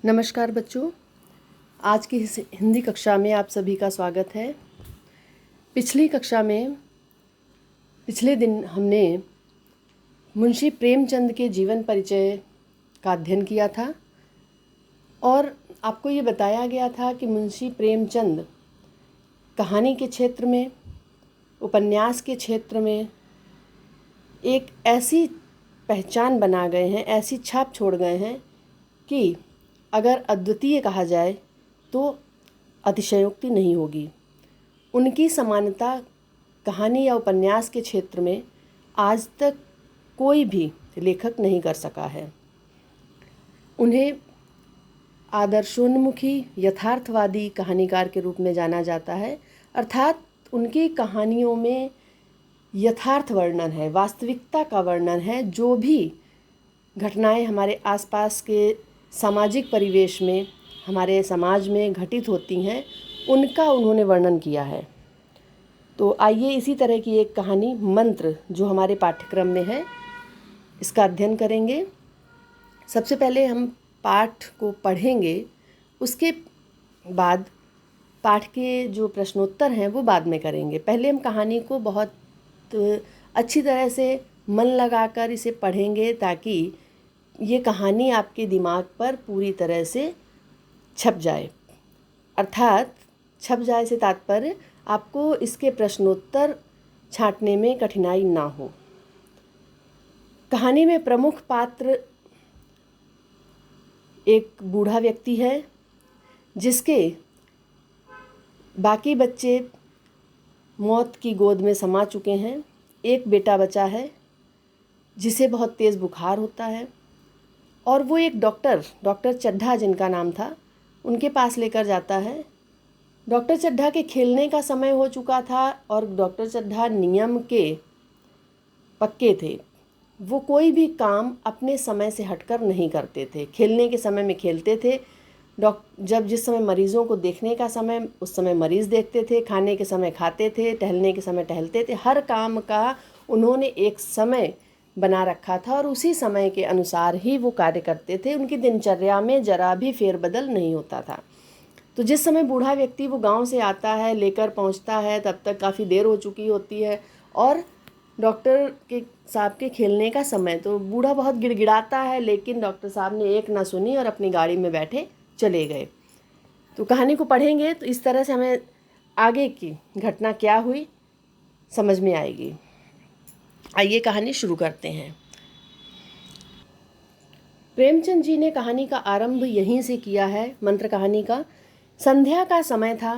नमस्कार बच्चों, आज की इस हिंदी कक्षा में आप सभी का स्वागत है। पिछली कक्षा में पिछले दिन हमने मुंशी प्रेमचंद के जीवन परिचय का अध्ययन किया था और आपको ये बताया गया था कि मुंशी प्रेमचंद कहानी के क्षेत्र में, उपन्यास के क्षेत्र में एक ऐसी पहचान बना गए हैं, ऐसी छाप छोड़ गए हैं कि अगर अद्वितीय कहा जाए तो अतिशयोक्ति नहीं होगी। उनकी समानता कहानी या उपन्यास के क्षेत्र में आज तक कोई भी लेखक नहीं कर सका है। उन्हें आदर्शोन्मुखी यथार्थवादी कहानीकार के रूप में जाना जाता है, अर्थात उनकी कहानियों में यथार्थ वर्णन है, वास्तविकता का वर्णन है। जो भी घटनाएं हमारे आसपास के सामाजिक परिवेश में, हमारे समाज में घटित होती हैं, उनका उन्होंने वर्णन किया है। तो आइए इसी तरह की एक कहानी मंत्र जो हमारे पाठ्यक्रम में है, इसका अध्ययन करेंगे। सबसे पहले हम पाठ को पढ़ेंगे, उसके बाद पाठ के जो प्रश्नोत्तर हैं वो बाद में करेंगे। पहले हम कहानी को बहुत अच्छी तरह से मन लगाकर इसे पढ़ेंगे ताकि ये कहानी आपके दिमाग पर पूरी तरह से छप जाए। अर्थात छप जाए से तात्पर्य आपको इसके प्रश्नोत्तर छांटने में कठिनाई ना हो। कहानी में प्रमुख पात्र एक बूढ़ा व्यक्ति है जिसके बाकी बच्चे मौत की गोद में समा चुके हैं। एक बेटा बचा है जिसे बहुत तेज़ बुखार होता है और वो एक डॉक्टर चड्ढा जिनका नाम था, उनके पास लेकर जाता है। डॉक्टर चड्ढा के खेलने का समय हो चुका था और डॉक्टर चड्ढा नियम के पक्के थे। वो कोई भी काम अपने समय से हटकर नहीं करते थे। खेलने के समय में खेलते थे, जिस समय मरीज़ों को देखने का समय, उस समय मरीज़ देखते थे, खाने के समय खाते थे, टहलने के समय टहलते थे। हर काम का उन्होंने एक समय बना रखा था और उसी समय के अनुसार ही वो कार्य करते थे। उनकी दिनचर्या में जरा भी फेरबदल नहीं होता था। तो जिस समय बूढ़ा व्यक्ति वो गांव से आता है, लेकर पहुंचता है, तब तक काफ़ी देर हो चुकी होती है और डॉक्टर के साहब के खेलने का समय। तो बूढ़ा बहुत गिड़गिड़ाता है, लेकिन डॉक्टर साहब ने एक ना सुनी और अपनी गाड़ी में बैठे चले गए। तो कहानी को पढ़ेंगे तो इस तरह से हमें आगे की घटना क्या हुई समझ में आएगी। आइए कहानी शुरू करते हैं। प्रेमचंद जी ने कहानी का आरंभ यहीं से किया है, मंत्र कहानी का। संध्या का समय था।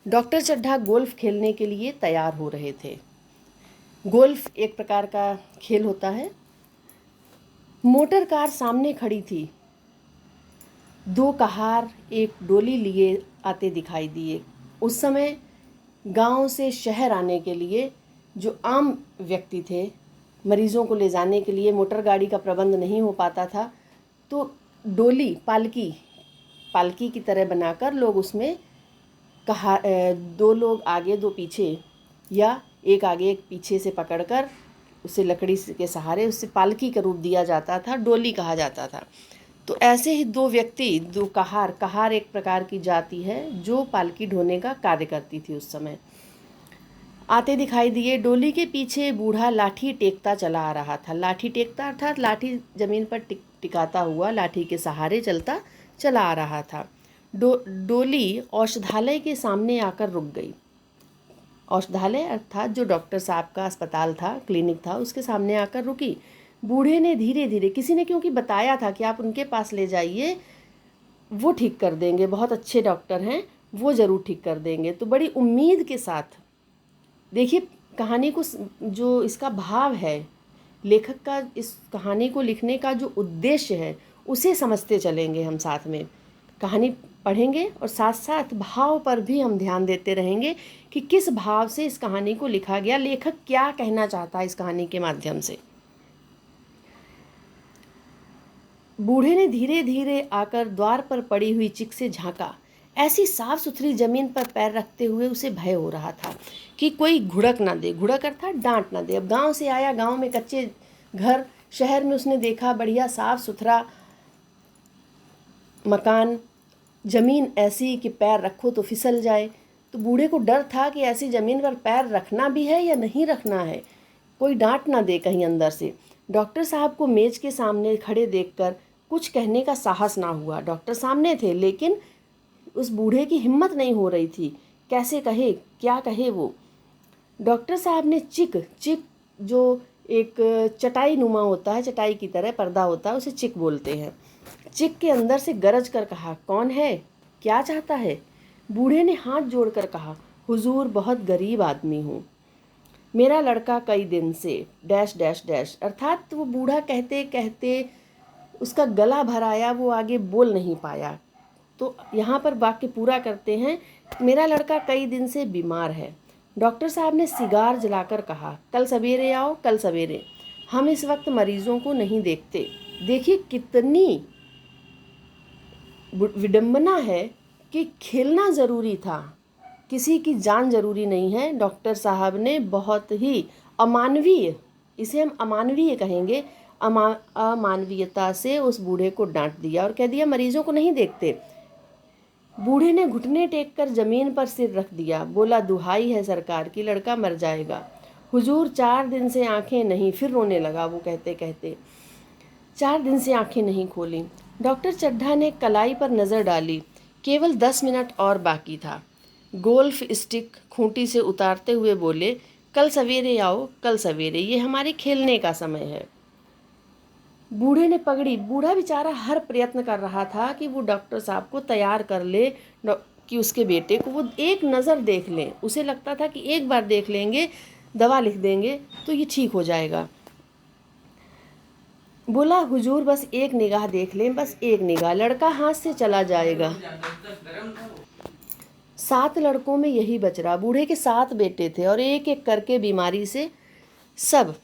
डॉक्टर चड्ढा गोल्फ खेलने के लिए तैयार हो रहे थे। गोल्फ एक प्रकार का खेल होता है। मोटर कार सामने खड़ी थी। दो कहार एक डोली लिए आते दिखाई दिए। उस समय गांव से शहर आने के लिए जो आम व्यक्ति थे, मरीज़ों को ले जाने के लिए मोटर गाड़ी का प्रबंध नहीं हो पाता था, तो डोली पालकी की तरह बनाकर लोग उसमें दो लोग आगे दो पीछे या एक आगे एक पीछे से पकड़कर उसे लकड़ी के सहारे उससे पालकी का रूप दिया जाता था, डोली कहा जाता था। तो ऐसे ही दो व्यक्ति, दो कहार एक प्रकार की जाति है जो पालकी ढोने का कार्य करती थी, उस समय आते दिखाई दिए। डोली के पीछे बूढ़ा लाठी टेकता चला आ रहा था। लाठी टेकता अर्थात लाठी जमीन पर टिकाता हुआ लाठी के सहारे चलता चला आ रहा था। डोली औषधालय के सामने आकर रुक गई। औषधालय अर्थात जो डॉक्टर साहब का अस्पताल था, क्लिनिक था, उसके सामने आकर रुकी। बूढ़े ने धीरे धीरे, किसी ने क्योंकि बताया था कि आप उनके पास ले जाइए, वो ठीक कर देंगे, बहुत अच्छे डॉक्टर हैं, वो ज़रूर ठीक कर देंगे। तो बड़ी उम्मीद के साथ देखिए कहानी को, जो इसका भाव है, लेखक का इस कहानी को लिखने का जो उद्देश्य है, उसे समझते चलेंगे हम। साथ में कहानी पढ़ेंगे और साथ साथ भाव पर भी हम ध्यान देते रहेंगे कि किस भाव से इस कहानी को लिखा गया, लेखक क्या कहना चाहता है इस कहानी के माध्यम से। बूढ़े ने धीरे धीरे आकर द्वार पर पड़ी हुई चिक से झांका। ऐसी साफ सुथरी जमीन पर पैर रखते हुए उसे भय हो रहा था कि कोई घुड़क ना दे। घुड़क अर्थात डांट ना दे। अब गांव से आया, गांव में कच्चे घर, शहर में उसने देखा बढ़िया साफ सुथरा मकान, ज़मीन ऐसी कि पैर रखो तो फिसल जाए। तो बूढ़े को डर था कि ऐसी ज़मीन पर पैर रखना भी है या नहीं रखना है, कोई डांट ना दे कहीं अंदर से। डॉक्टर साहब को मेज़ के सामने खड़े देखकर कुछ कहने का साहस ना हुआ। डॉक्टर सामने थे लेकिन उस बूढ़े की हिम्मत नहीं हो रही थी, कैसे कहे, क्या कहे वो। डॉक्टर साहब ने चिक जो एक चटाई नुमा होता है, चटाई की तरह पर्दा होता है, उसे चिक बोलते हैं, चिक के अंदर से गरज कर कहा, कौन है, क्या चाहता है। बूढ़े ने हाथ जोड़कर कहा, हुजूर बहुत गरीब आदमी हूँ, मेरा लड़का कई दिन से डैश डैश डैश। अर्थात वो बूढ़ा कहते कहते उसका गला भर आया, वो आगे बोल नहीं पाया। तो यहाँ पर वाक्य पूरा करते हैं, मेरा लड़का कई दिन से बीमार है। डॉक्टर साहब ने सिगार जलाकर कहा, कल सवेरे आओ, कल सवेरे, हम इस वक्त मरीजों को नहीं देखते। देखिए कितनी विडंबना है कि खेलना ज़रूरी था, किसी की जान ज़रूरी नहीं है। डॉक्टर साहब ने बहुत ही अमानवीय, इसे हम अमानवीय कहेंगे, अमानवीयता से उस बूढ़े को डांट दिया और कह दिया मरीजों को नहीं देखते। बूढ़े ने घुटने टेक कर ज़मीन पर सिर रख दिया, बोला, दुहाई है सरकार की, लड़का मर जाएगा। हुजूर 4 दिन से आंखें नहीं, फिर रोने लगा वो कहते कहते, 4 दिन से आंखें नहीं खोली। डॉक्टर चड्ढा ने कलाई पर नज़र डाली, केवल 10 मिनट और बाकी था। गोल्फ स्टिक खूंटी से उतारते हुए बोले, कल सवेरे आओ, कल सवेरे, ये हमारे खेलने का समय है। बूढ़े ने पगड़ी, बूढ़ा बेचारा हर प्रयत्न कर रहा था कि वो डॉक्टर साहब को तैयार कर ले कि उसके बेटे को वो एक नज़र देख लें। उसे लगता था कि एक बार देख लेंगे, दवा लिख देंगे तो ये ठीक हो जाएगा। बोला, हुजूर बस एक निगाह देख लें, बस एक निगाह, लड़का हाथ से चला जाएगा। 7 लड़कों में यही बच रहा। बूढ़े के 7 बेटे थे और एक एक करके बीमारी से सब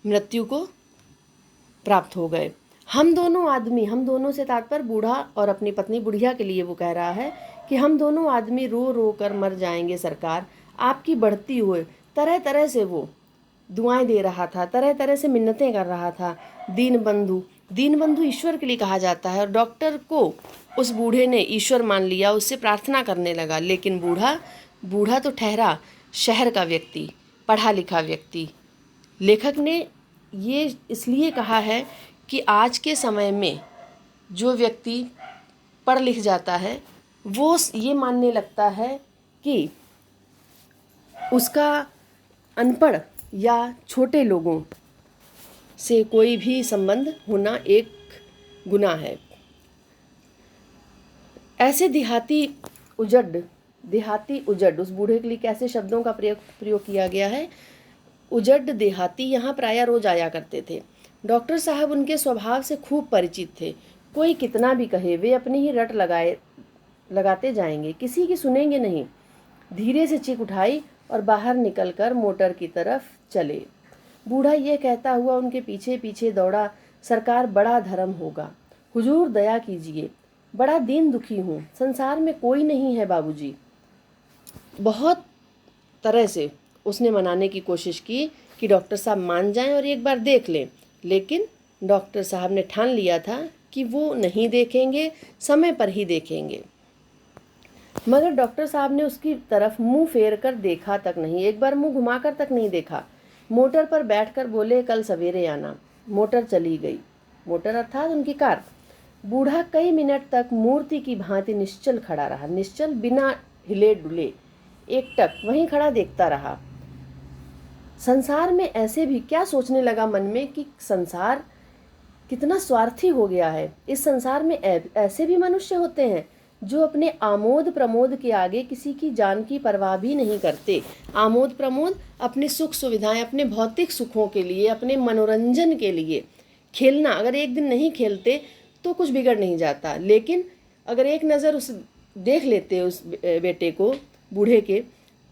मृत्यु को प्राप्त हो गए। हम दोनों से तात्पर्य बूढ़ा और अपनी पत्नी बुढ़िया के लिए वो कह रहा है कि हम दोनों आदमी रो रो कर मर जाएंगे सरकार, आपकी बढ़ती हुए। तरह तरह से वो दुआएं दे रहा था, तरह तरह से मिन्नतें कर रहा था। दीन बंधु ईश्वर के लिए कहा जाता है और डॉक्टर को उस बूढ़े ने ईश्वर मान लिया, उससे प्रार्थना करने लगा। लेकिन बूढ़ा तो ठहरा शहर का व्यक्ति, पढ़ा लिखा व्यक्ति। लेखक ने ये इसलिए कहा है कि आज के समय में जो व्यक्ति पढ़ लिख जाता है वो ये मानने लगता है कि उसका अनपढ़ या छोटे लोगों से कोई भी संबंध होना एक गुनाह है। ऐसे देहाती उजड़, उस बूढ़े के लिए कैसे शब्दों का प्रयोग किया गया है। उजड़ देहाती यहाँ प्रायः रोज आया करते थे। डॉक्टर साहब उनके स्वभाव से खूब परिचित थे। कोई कितना भी कहे वे अपनी ही रट लगाते जाएंगे, किसी की सुनेंगे नहीं। धीरे से चिक उठाई और बाहर निकलकर मोटर की तरफ चले। बूढ़ा ये कहता हुआ उनके पीछे पीछे दौड़ा, सरकार बड़ा धर्म होगा, हुजूर दया कीजिए, बड़ा दीन दुखी हूँ, संसार में कोई नहीं है बाबूजी। बहुत तरह से उसने मनाने की कोशिश की कि डॉक्टर साहब मान जाएं और एक बार देख लें, लेकिन डॉक्टर साहब ने ठान लिया था कि वो नहीं देखेंगे, समय पर ही देखेंगे। मगर डॉक्टर साहब ने उसकी तरफ मुंह फेर कर देखा तक नहीं, एक बार मुंह घुमाकर तक नहीं देखा। मोटर पर बैठकर बोले, कल सवेरे आना। मोटर चली गई, मोटर अर्थात उनकी कार। बूढ़ा कई मिनट तक मूर्ति की भांति निश्चल खड़ा रहा, निश्चल, बिना हिले डुले, एकटक वहीं खड़ा देखता रहा। संसार में ऐसे भी क्या सोचने लगा मन में कि संसार कितना स्वार्थी हो गया है। इस संसार में ऐसे भी मनुष्य होते हैं जो अपने आमोद प्रमोद के आगे किसी की जान की परवाह भी नहीं करते। आमोद प्रमोद अपने सुख सुविधाएं, अपने भौतिक सुखों के लिए, अपने मनोरंजन के लिए खेलना। अगर एक दिन नहीं खेलते तो कुछ बिगड़ नहीं जाता, लेकिन अगर एक नज़र उस देख लेते उस बेटे को, बूढ़े के,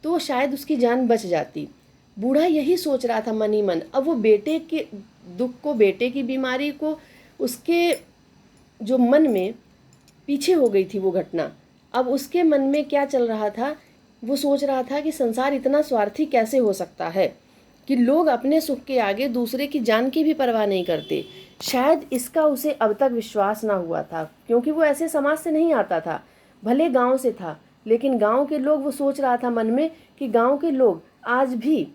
तो शायद उसकी जान बच जाती। बूढ़ा यही सोच रहा था मन ही मन। अब वो बेटे के दुख को, बेटे की बीमारी को, उसके जो मन में पीछे हो गई थी वो घटना, अब उसके मन में क्या चल रहा था, वो सोच रहा था कि संसार इतना स्वार्थी कैसे हो सकता है कि लोग अपने सुख के आगे दूसरे की जान की भी परवाह नहीं करते। शायद इसका उसे अब तक विश्वास ना हुआ था, क्योंकि वो ऐसे समाज से नहीं आता था। भले गांव से था, लेकिन गांव के लोग, वो सोच रहा था मन में कि गांव के लोग आज भी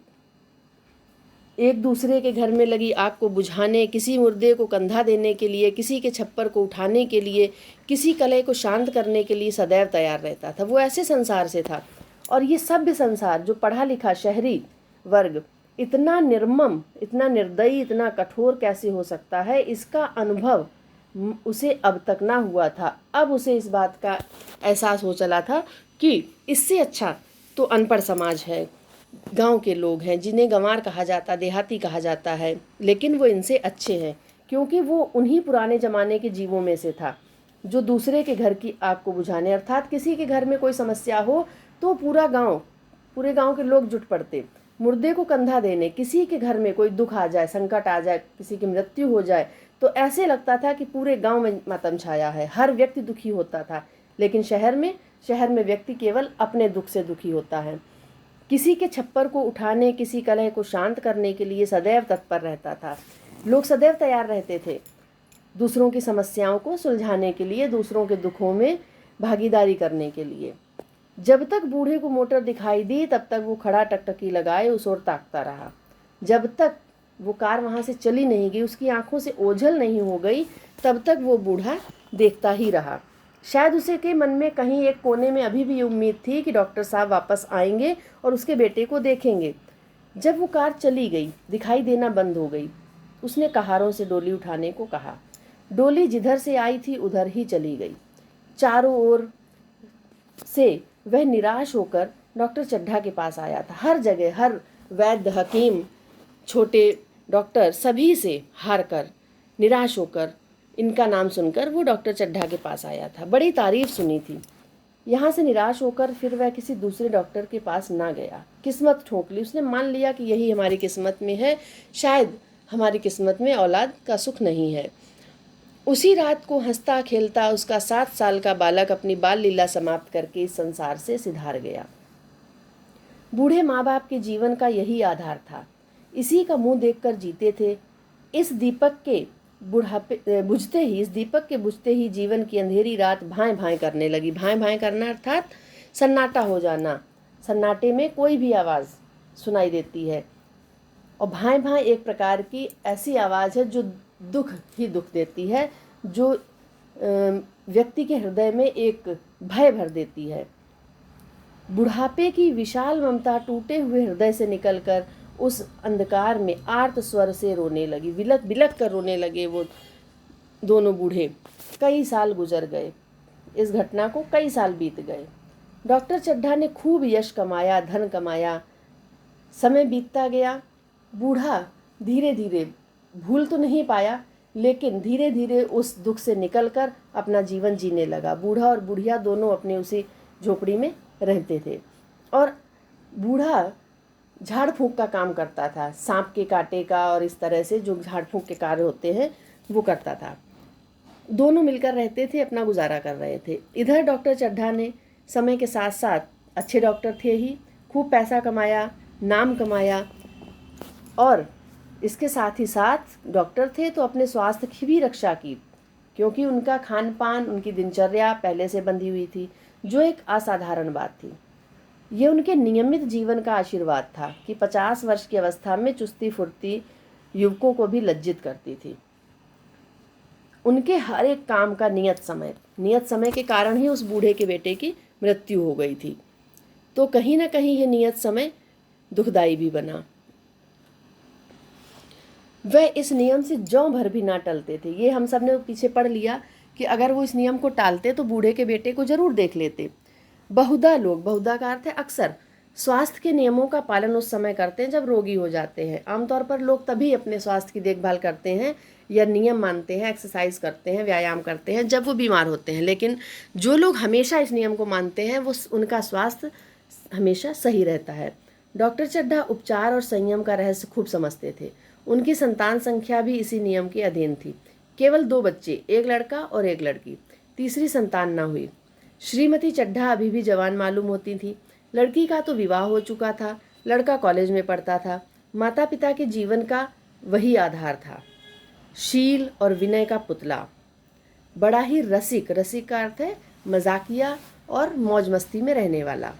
एक दूसरे के घर में लगी आग को बुझाने, किसी मुर्दे को कंधा देने के लिए, किसी के छप्पर को उठाने के लिए, किसी कलह को शांत करने के लिए सदैव तैयार रहता था। वो ऐसे संसार से था। और ये सभ्य संसार, जो पढ़ा लिखा शहरी वर्ग इतना निर्मम, इतना निर्दयी, इतना कठोर कैसे हो सकता है, इसका अनुभव उसे अब तक ना हुआ था। अब उसे इस बात का एहसास हो चला था कि इससे अच्छा तो अनपढ़ समाज है, गांव के लोग हैं, जिन्हें गंवार कहा जाता, देहाती कहा जाता है, लेकिन वो इनसे अच्छे हैं, क्योंकि वो उन्हीं पुराने ज़माने के जीवों में से था जो दूसरे के घर की आग को बुझाने, अर्थात किसी के घर में कोई समस्या हो तो पूरे गांव के लोग जुट पड़ते, मुर्दे को कंधा देने, किसी के घर में कोई दुख आ जाए, संकट आ जाए, किसी की मृत्यु हो जाए तो ऐसे लगता था कि पूरे गांव में मातम छाया है, हर व्यक्ति दुखी होता था। लेकिन शहर में व्यक्ति केवल अपने दुख से दुखी होता है। किसी के छप्पर को उठाने, किसी कलह को शांत करने के लिए सदैव तत्पर रहता था। लोग सदैव तैयार रहते थे दूसरों की समस्याओं को सुलझाने के लिए, दूसरों के दुखों में भागीदारी करने के लिए। जब तक बूढ़े को मोटर दिखाई दी, तब तक वो खड़ा टकटकी लगाए उस ओर ताकता रहा। जब तक वो कार वहाँ से चली नहीं गई, उसकी आंखों से ओझल नहीं हो गई, तब तक वो बूढ़ा देखता ही रहा। शायद उसे के मन में कहीं एक कोने में अभी भी ये उम्मीद थी कि डॉक्टर साहब वापस आएंगे और उसके बेटे को देखेंगे। जब वो कार चली गई, दिखाई देना बंद हो गई, उसने कहारों से डोली उठाने को कहा। डोली जिधर से आई थी उधर ही चली गई। चारों ओर से वह निराश होकर डॉक्टर चड्ढा के पास आया था। हर जगह, हर वैद्य, हकीम, छोटे डॉक्टर, सभी से हार कर, निराश होकर, इनका नाम सुनकर वो डॉक्टर चड्ढा के पास आया था। बड़ी तारीफ सुनी थी। यहाँ से निराश होकर फिर वह किसी दूसरे डॉक्टर के पास ना गया। किस्मत ठोक ली। उसने मान लिया कि यही हमारी किस्मत में है, शायद हमारी किस्मत में औलाद का सुख नहीं है। उसी रात को हंसता खेलता उसका 7 साल का बालक अपनी बाल लीला समाप्त करके इस संसार से सिधार गया। बूढ़े माँ बाप के जीवन का यही आधार था। इसी का मुंह देखकर जीते थे। इस दीपक के बुझते ही जीवन की अंधेरी रात भाएं भाएं करने लगी। भाएं भाएं करना अर्थात सन्नाटा हो जाना। सन्नाटे में कोई भी आवाज़ सुनाई देती है, और भाएं भाएं एक प्रकार की ऐसी आवाज़ है जो दुख ही दुख देती है, जो व्यक्ति के हृदय में एक भय भर देती है। बुढ़ापे की विशाल ममता टूटे हुए हृदय से निकलकर उस अंधकार में आर्त स्वर से रोने लगी। बिलक बिलक कर रोने लगे वो दोनों बूढ़े। कई साल गुजर गए। इस घटना को कई साल बीत गए। डॉक्टर चड्ढा ने खूब यश कमाया, धन कमाया। समय बीतता गया। बूढ़ा धीरे धीरे, भूल तो नहीं पाया, लेकिन धीरे धीरे उस दुख से निकलकर अपना जीवन जीने लगा। बूढ़ा और बुढ़िया दोनों अपने उसी झोपड़ी में रहते थे, और बूढ़ा झाड़ फूंक का काम करता था, सांप के कांटे का, और इस तरह से जो झाड़ फूंक के कार्य होते हैं वो करता था। दोनों मिलकर रहते थे, अपना गुजारा कर रहे थे। इधर डॉक्टर चड्ढा ने समय के साथ साथ, अच्छे डॉक्टर थे ही, खूब पैसा कमाया, नाम कमाया, और इसके साथ ही साथ डॉक्टर थे तो अपने स्वास्थ्य की भी रक्षा की, क्योंकि उनका खान पान, उनकी दिनचर्या पहले से बंधी हुई थी, जो एक असाधारण बात थी। ये उनके नियमित जीवन का आशीर्वाद था कि 50 वर्ष की अवस्था में चुस्ती फुर्ती युवकों को भी लज्जित करती थी। उनके हर एक काम का नियत समय के कारण ही उस बूढ़े के बेटे की मृत्यु हो गई थी। तो कहीं ना कहीं ये नियत समय दुखदाई भी बना। वह इस नियम से ज्यों भर भी ना टलते थे। ये हम सब ने पीछे पढ़ लिया कि अगर वो इस नियम को टालते तो बूढ़े के बेटे को जरूर देख लेते। बहुधा लोग, बहुधा का अर्थ है अक्सर, स्वास्थ्य के नियमों का पालन उस समय करते हैं जब रोगी हो जाते हैं। आमतौर पर लोग तभी अपने स्वास्थ्य की देखभाल करते हैं या नियम मानते हैं, एक्सरसाइज करते हैं, व्यायाम करते हैं जब वो बीमार होते हैं। लेकिन जो लोग हमेशा इस नियम को मानते हैं, वो उनका स्वास्थ्य हमेशा सही रहता है। डॉक्टर चड्ढा उपचार और संयम का रहस्य खूब समझते थे। उनकी संतान संख्या भी इसी नियम के अधीन थी। केवल 2 बच्चे, एक लड़का और एक लड़की। तीसरी संतान न हुई। श्रीमती चड्ढा अभी भी जवान मालूम होती थी। लड़की का तो विवाह हो चुका था, लड़का कॉलेज में पढ़ता था। माता पिता के जीवन का वही आधार था, शील और विनय का पुतला। बड़ा ही रसिक, रसिक का अर्थ है मजाकिया और मौज मस्ती में रहने वाला।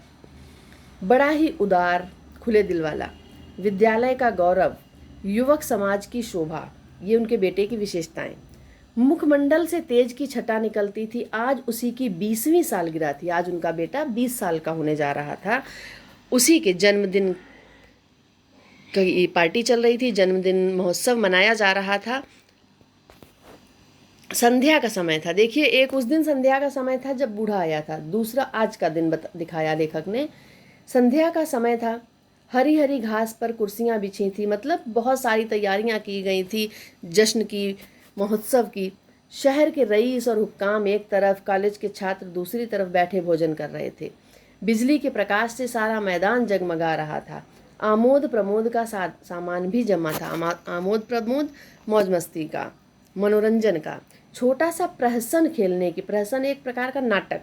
बड़ा ही उदार, खुले दिल वाला, विद्यालय का गौरव, युवक समाज की शोभा, ये उनके बेटे की विशेषताएं। मुखमंडल से तेज की छटा निकलती थी। आज उसी की 20वीं सालगिरह थी। आज उनका बेटा 20 साल का होने जा रहा था। उसी के जन्मदिन की पार्टी चल रही थी, जन्मदिन महोत्सव मनाया जा रहा था। संध्या का समय था। देखिए, एक उस दिन संध्या का समय था जब बूढ़ा आया था, दूसरा आज का दिन दिखाया लेखक ने। संध्या का समय था, हरी हरी घास पर कुर्सियां बिछी थी, मतलब बहुत सारी तैयारियां की गई थी जश्न की, महोत्सव की। शहर के रईस और हुक्काम एक तरफ, कॉलेज के छात्र दूसरी तरफ बैठे भोजन कर रहे थे। बिजली के प्रकाश से सारा मैदान जगमगा रहा था। आमोद प्रमोद का सामान भी जमा था। आमोद प्रमोद, मौज मस्ती का, मनोरंजन का। छोटा सा प्रहसन खेलने की, प्रहसन एक प्रकार का नाटक।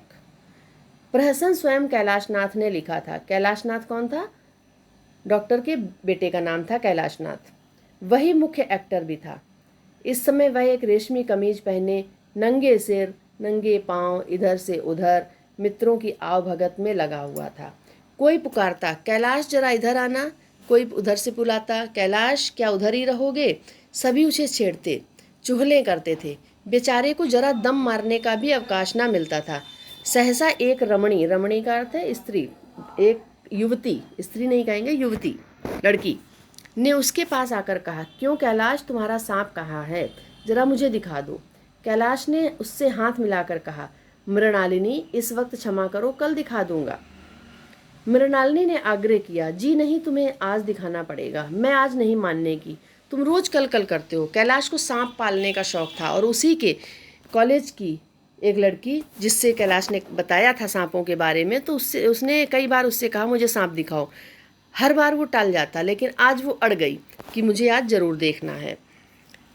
प्रहसन स्वयं कैलाशनाथ ने लिखा था। कैलाशनाथ कौन था? डॉक्टर के बेटे का नाम था कैलाशनाथ। वही मुख्य एक्टर भी था। इस समय वह एक रेशमी कमीज पहने, नंगे सिर नंगे पांव इधर से उधर मित्रों की आवभगत में लगा हुआ था। कोई पुकारता, कैलाश जरा इधर आना। कोई उधर से बुलाता, कैलाश क्या उधर ही रहोगे। सभी उसे छेड़ते, चुगलें करते थे। बेचारे को जरा दम मारने का भी अवकाश ना मिलता था। सहसा एक रमणी, रमणी का अर्थ है स्त्री, एक युवती, स्त्री नहीं कहेंगे, युवती, लड़की ने उसके पास आकर कहा, क्यों कैलाश, तुम्हारा सांप कहाँ है? जरा मुझे दिखा दो। कैलाश ने उससे हाथ मिलाकर कहा, मृणालिनी, इस वक्त क्षमा करो, कल दिखा दूंगा। मृणालिनी ने आग्रह किया, जी नहीं, तुम्हें आज दिखाना पड़ेगा, मैं आज नहीं मानने की, तुम रोज कल कल करते हो। कैलाश को सांप पालने का शौक था और उसी के कॉलेज की एक लड़की जिससे कैलाश ने बताया था सांपों के बारे में, तो उसने कई बार उससे कहा, मुझे सांप दिखाओ। हर बार वो टाल जाता, लेकिन आज वो अड़ गई कि मुझे आज जरूर देखना है।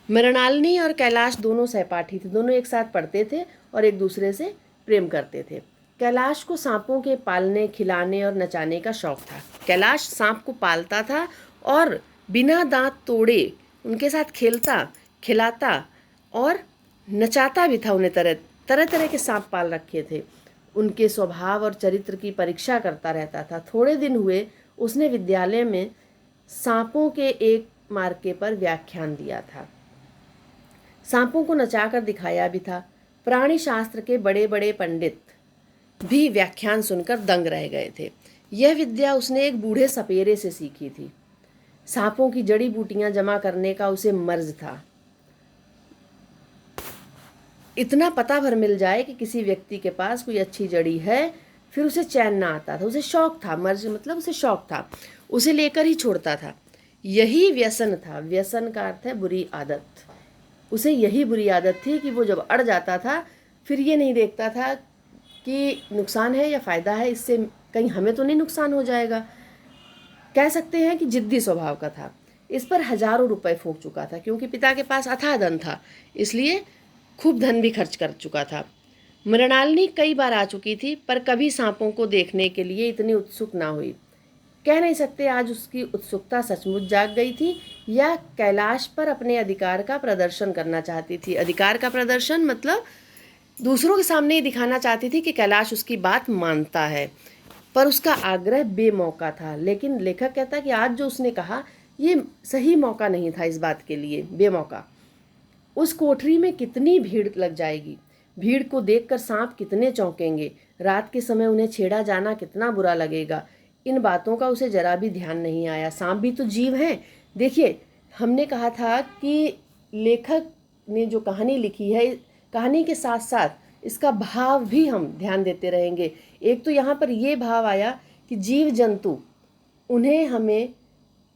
मृणालिनी और कैलाश दोनों सहपाठी थे, दोनों एक साथ पढ़ते थे और एक दूसरे से प्रेम करते थे। कैलाश को सांपों के पालने, खिलाने और नचाने का शौक था। कैलाश सांप को पालता था और बिना दांत तोड़े उनके साथ खेलता, खिलाता और नचाता भी था। उन्हें तरह तरह के सांप पाल रखे थे। उनके स्वभाव और चरित्र की परीक्षा करता रहता था। थोड़े दिन हुए, उसने विद्यालय में सांपों के एक मार्के पर व्याख्यान दिया था। सांपों को नचाकर दिखाया भी था। प्राणी शास्त्र के बड़े बड़े पंडित भी व्याख्यान सुनकर दंग रह गए थे। यह विद्या उसने एक बूढ़े सपेरे से सीखी थी। सांपों की जड़ी बूटियां जमा करने का उसे मर्ज था। इतना पता भर मिल जाए कि किसी व्यक्ति के पास कोई अच्छी जड़ी है, फिर उसे चैन ना आता था। उसे शौक था, मर्ज मतलब उसे शौक था, उसे लेकर ही छोड़ता था। यही व्यसन था। व्यसन का अर्थ है बुरी आदत। उसे यही बुरी आदत थी कि वो जब अड़ जाता था, फिर ये नहीं देखता था कि नुकसान है या फ़ायदा है, इससे कहीं हमें तो नहीं नुकसान हो जाएगा। कह सकते हैं कि जिद्दी स्वभाव का था। इस पर हजारों रुपए फूंक चुका था, क्योंकि पिता के पास अथाह धन था, इसलिए खूब धन भी खर्च कर चुका था। मृणालिनी कई बार आ चुकी थी, पर कभी सांपों को देखने के लिए इतनी उत्सुक ना हुई। कह नहीं सकते आज उसकी उत्सुकता सचमुच जाग गई थी या कैलाश पर अपने अधिकार का प्रदर्शन करना चाहती थी। अधिकार का प्रदर्शन मतलब दूसरों के सामने ही दिखाना चाहती थी कि कैलाश उसकी बात मानता है, पर उसका आग्रह बेमौका था। लेकिन लेखक कहता है कि आज जो उसने कहा, ये सही मौका नहीं था इस बात के लिए, बेमौका। उस कोठरी में कितनी भीड़ लग जाएगी, भीड़ को देखकर सांप कितने चौंकेंगे, रात के समय उन्हें छेड़ा जाना कितना बुरा लगेगा। इन बातों का उसे जरा भी ध्यान नहीं आया। सांप भी तो जीव हैं। देखिए, हमने कहा था कि लेखक ने जो कहानी लिखी है, कहानी के साथ साथ इसका भाव भी हम ध्यान देते रहेंगे। एक तो यहाँ पर ये भाव आया कि जीव जंतु, उन्हें हमें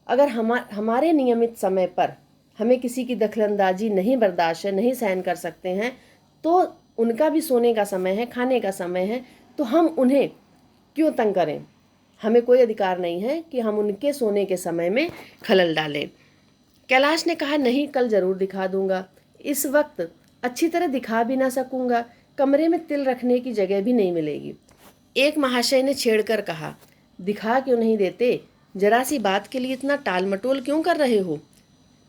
अगर हमारे नियमित समय पर हमें किसी की दखलंदाजी नहीं बर्दाश्त है, नहीं सहन कर सकते हैं, तो उनका भी सोने का समय है, खाने का समय है, तो हम उन्हें क्यों तंग करें? हमें कोई अधिकार नहीं है कि हम उनके सोने के समय में खलल डालें। कैलाश ने कहा, नहीं, कल जरूर दिखा दूंगा। इस वक्त अच्छी तरह दिखा भी ना सकूंगा, कमरे में तिल रखने की जगह भी नहीं मिलेगी। एक महाशय ने छेड़कर कहा, दिखा क्यों नहीं देते? जरा सी बात के लिए इतना टाल मटोल क्यों कर रहे हो?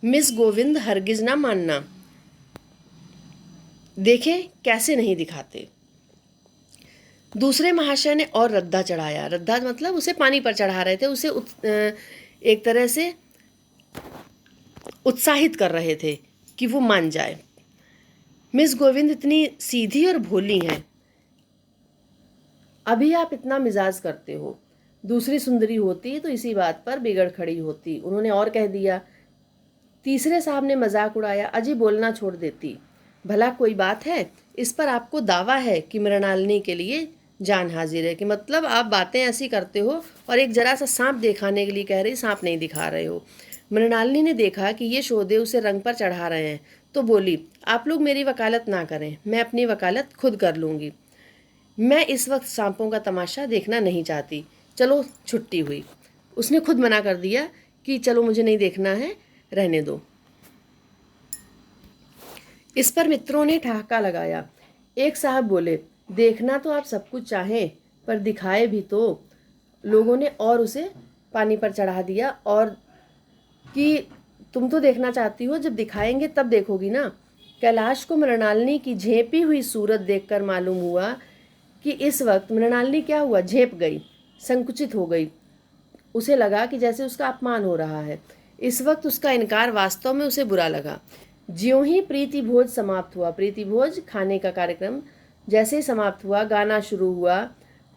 मिस गोविंद हरगिज ना मानना। देखें कैसे नहीं दिखाते। दूसरे महाशय ने और रद्दा चढ़ाया। रद्दा मतलब उसे पानी पर चढ़ा रहे थे, उसे एक तरह से उत्साहित कर रहे थे कि वो मान जाए। मिस गोविंद इतनी सीधी और भोली हैं, अभी आप इतना मिजाज करते हो, दूसरी सुंदरी होती तो इसी बात पर बिगड़ खड़ी होती। उन्होंने और कह दिया। तीसरे साहब ने मजाक उड़ाया। अजी बोलना छोड़ देती। भला कोई बात है? इस पर आपको दावा है कि मृणालिनी के लिए जान हाजिर है, कि मतलब आप बातें ऐसी करते हो और एक जरा सा सांप दिखाने के लिए कह रही, सांप नहीं दिखा रहे हो। मृणालिनी ने देखा कि ये शोधे उसे रंग पर चढ़ा रहे हैं तो बोली, आप लोग मेरी वकालत ना करें, मैं अपनी वकालत खुद कर लूँगी। मैं इस वक्त सांपों का तमाशा देखना नहीं चाहती, चलो छुट्टी हुई। उसने खुद मना कर दिया कि चलो मुझे नहीं देखना है, रहने दो। इस पर मित्रों ने ठहाका लगाया। एक साहब बोले, देखना तो आप सब कुछ चाहें पर दिखाए भी तो। लोगों ने और उसे पानी पर चढ़ा दिया और कि तुम तो देखना चाहती हो, जब दिखाएंगे तब देखोगी ना। कैलाश को मृणालिनी की झेपी हुई सूरत देखकर मालूम हुआ कि इस वक्त मृणालिनी क्या हुआ, झेप गई, संकुचित हो गई। उसे लगा कि जैसे उसका अपमान हो रहा है। इस वक्त उसका इनकार वास्तव में उसे बुरा लगा। ज्यों ही प्रीति भोज समाप्त हुआ, प्रीति भोज खाने का कार्यक्रम जैसे ही समाप्त हुआ, गाना शुरू हुआ,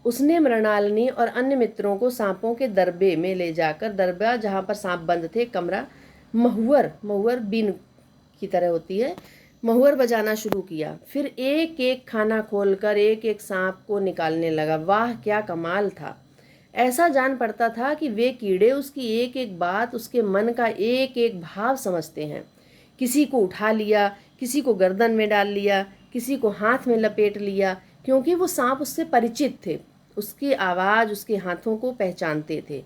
उसने मृणालिनी और अन्य मित्रों को सांपों के दरबे में ले जाकर, दरबा जहाँ पर सांप बंद थे, कमरा, महुअर बीन की तरह होती है, महुअर बजाना शुरू किया। फिर एक एक खाना खोलकर एक एक सांप को निकालने लगा। वाह क्या कमाल था! ऐसा जान पड़ता था कि वे कीड़े उसकी एक एक बात, उसके मन का एक एक भाव समझते हैं। किसी को उठा लिया, किसी को गर्दन में डाल लिया, किसी को हाथ में लपेट लिया, क्योंकि वो सांप उससे परिचित थे, उसकी आवाज़, उसके हाथों को पहचानते थे।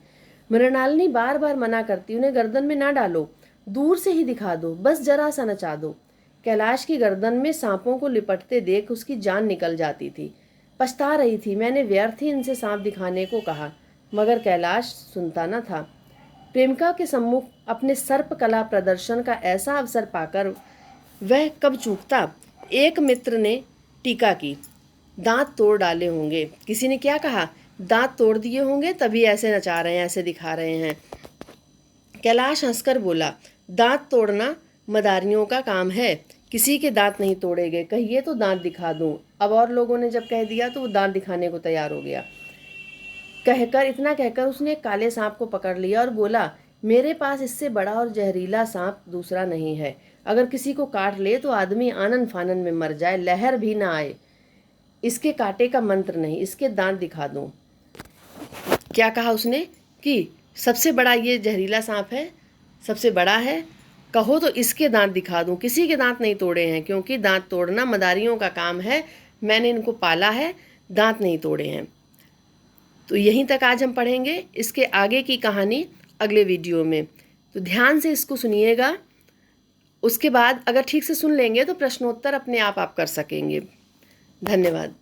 मृणालिनी बार बार मना करती, उन्हें गर्दन में ना डालो, दूर से ही दिखा दो, बस जरा सा नचा दो। कैलाश की गर्दन में सांपों को लिपटते देख उसकी जान निकल जाती थी। पछता रही थी, मैंने व्यर्थ ही इनसे सांप दिखाने को कहा, मगर कैलाश सुनता न था। प्रेमिका के सम्मुख अपने सर्प कला प्रदर्शन का ऐसा अवसर पाकर वह कब चूकता। एक मित्र ने टीका की, दांत तोड़ डाले होंगे। किसी ने क्या कहा, दांत तोड़ दिए होंगे तभी ऐसे नचा रहे हैं, ऐसे दिखा रहे हैं। कैलाश हंसकर बोला, दांत तोड़ना मदारियों का काम है, किसी के दांत नहीं तोड़े गए, कहिए तो दांत दिखा दूं। अब और लोगों ने जब कह दिया तो वो दांत दिखाने को तैयार हो गया। इतना कहकर उसने काले सांप को पकड़ लिया और बोला, मेरे पास इससे बड़ा और जहरीला सांप दूसरा नहीं है। अगर किसी को काट ले तो आदमी आनन फानन में मर जाए, लहर भी ना आए। इसके कांटे का मंत्र नहीं, इसके दांत दिखा दूं। क्या कहा उसने कि सबसे बड़ा ये जहरीला सांप है, सबसे बड़ा है, कहो तो इसके दांत दिखा दूं। किसी के दांत नहीं तोड़े हैं, क्योंकि दांत तोड़ना मदारियों का काम है, मैंने इनको पाला है, दांत नहीं तोड़े हैं। तो यहीं तक आज हम पढ़ेंगे, इसके आगे की कहानी अगले वीडियो में। तो ध्यान से इसको सुनिएगा, उसके बाद अगर ठीक से सुन लेंगे तो प्रश्नोत्तर अपने आप कर सकेंगे। धन्यवाद।